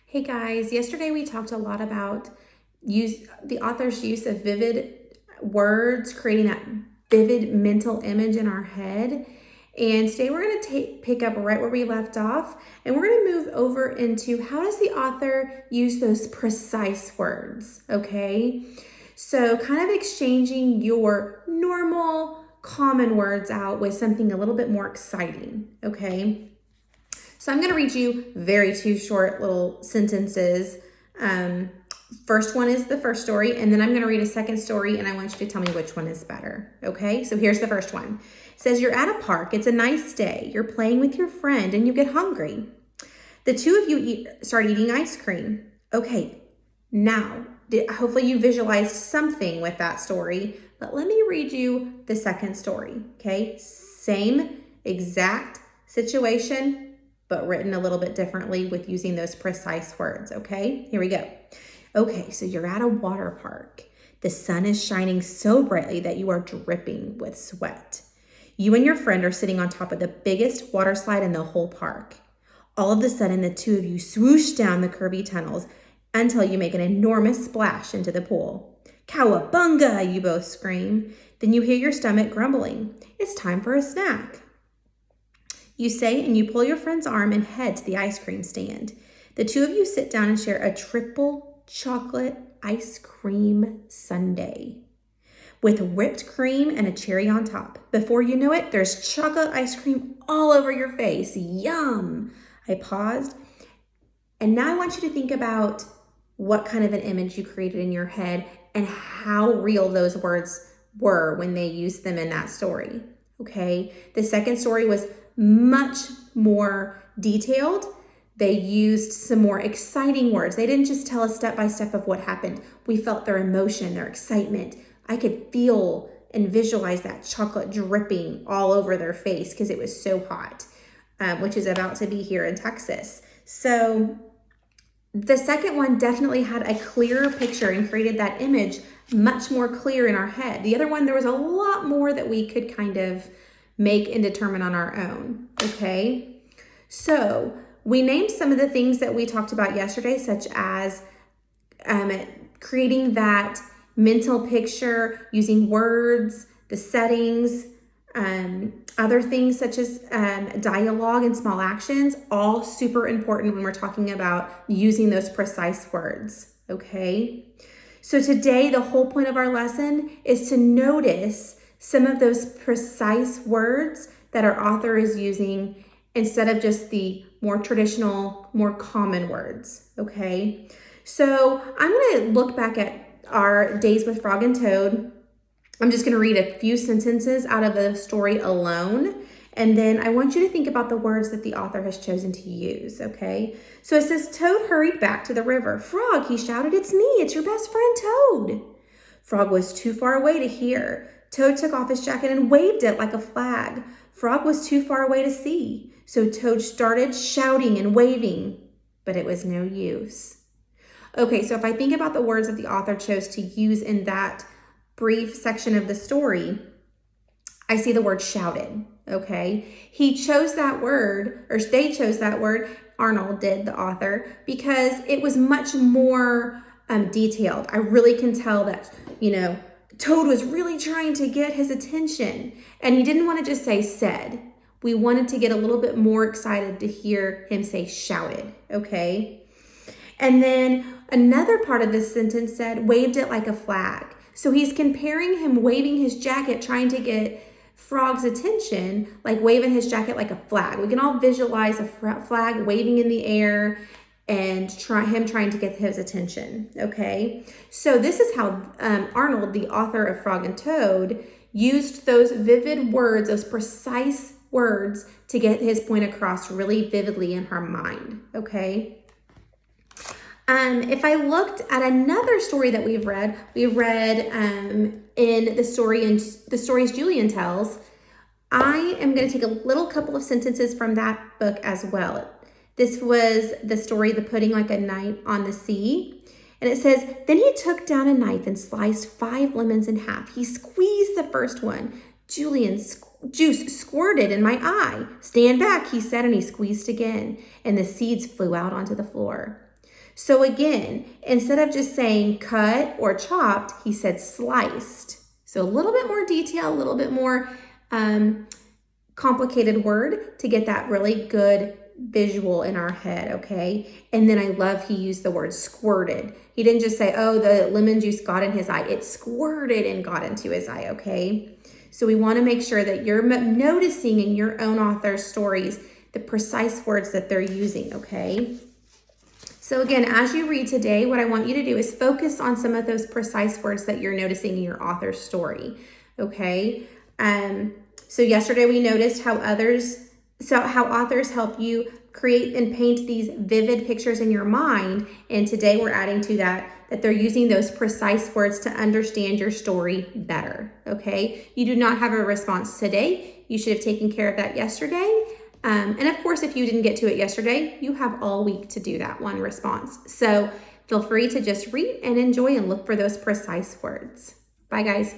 Hey guys, yesterday we talked a lot about the author's use of vivid words, creating that vivid mental image in our head. And today we're going to pick up right where we left off, and we're going to move over into how does the author use those precise words, okay? So kind of exchanging your normal common words out with something a little bit more exciting, okay? So I'm going to read you two short little sentences. First one is the first story, and then I'm going to read a second story, and I want you to tell me which one is better. Okay, so here's the first one. It says, you're at a park. It's a nice day. You're playing with your friend, and you get hungry. The two of you start eating ice cream. Okay, now, hopefully you visualized something with that story, but let me read you the second story, okay? Same exact situation, but written a little bit differently with using those precise words, okay? Here we go. Okay, so you're at a water park. The sun is shining so brightly that you are dripping with sweat. You and your friend are sitting on top of the biggest water slide in the whole park. All of a sudden, the two of you swoosh down the curvy tunnels until you make an enormous splash into the pool. Cowabunga, you both scream. Then you hear your stomach grumbling. It's time for a snack. You say, and you pull your friend's arm and head to the ice cream stand. The two of you sit down and share a triple chocolate ice cream sundae with whipped cream and a cherry on top. Before you know it, there's chocolate ice cream all over your face. Yum! I paused. And now I want you to think about what kind of an image you created in your head and how real those words were when they used them in that story. Okay? The second story was much more detailed. They used some more exciting words. They didn't just tell us step by step of what happened. We felt their emotion, their excitement. I could feel and visualize that chocolate dripping all over their face because it was so hot, which is about to be here in Texas. So the second one definitely had a clearer picture and created that image much more clear in our head. The other one, there was a lot more that we could kind of make and determine on our own, okay? So we named some of the things that we talked about yesterday, such as creating that mental picture using words, the settings, other things such as dialogue and small actions, all super important when we're talking about using those precise words, okay? So today, the whole point of our lesson is to notice some of those precise words that our author is using instead of just the more traditional, more common words, okay? So I'm gonna look back at our days with Frog and Toad. I'm just gonna read a few sentences out of the story alone, and then I want you to think about the words that the author has chosen to use, okay? So it says, Toad hurried back to the river. Frog, he shouted, it's me, it's your best friend, Toad. Frog was too far away to hear. Toad took off his jacket and waved it like a flag. Frog was too far away to see. So Toad started shouting and waving, but it was no use. Okay, so if I think about the words that the author chose to use in that brief section of the story, I see the word shouted, okay? He chose that word, or they chose that word, Arnold did, the author, because it was much more detailed. I really can tell that, Toad was really trying to get his attention, and he didn't want to just say said. We wanted to get a little bit more excited to hear him say shouted, okay? And then another part of this sentence said waved it like a flag. So he's comparing him waving his jacket, trying to get Frog's attention, like waving his jacket like a flag. We can all visualize a flag waving in the air and him trying to get his attention, okay? So this is how Arnold, the author of Frog and Toad, used those vivid words, those precise words to get his point across really vividly in her mind, okay? If I looked at another story that we read in the stories Julian tells, I am going to take a little couple of sentences from that book as well. This was the story, The Pudding Like a Knight on the Sea. And it says, then he took down a knife and sliced 5 lemons in half. He squeezed the first one. Julian's juice squirted in my eye. Stand back, he said, and he squeezed again. And the seeds flew out onto the floor. So again, instead of just saying cut or chopped, he said sliced. So a little bit more detail, a little bit more complicated word to get that really good visual in our head, okay? And then I love he used the word squirted. He didn't just say, oh, the lemon juice got in his eye. It squirted and got into his eye, okay? So we want to make sure that you're noticing in your own author's stories the precise words that they're using, okay? So again, as you read today, what I want you to do is focus on some of those precise words that you're noticing in your author's story, okay? So yesterday we noticed how authors help you create and paint these vivid pictures in your mind. And today we're adding to that they're using those precise words to understand your story better, okay? You do not have a response today. You should have taken care of that yesterday. And of course, if you didn't get to it yesterday, you have all week to do that one response. So feel free to just read and enjoy and look for those precise words. Bye, guys.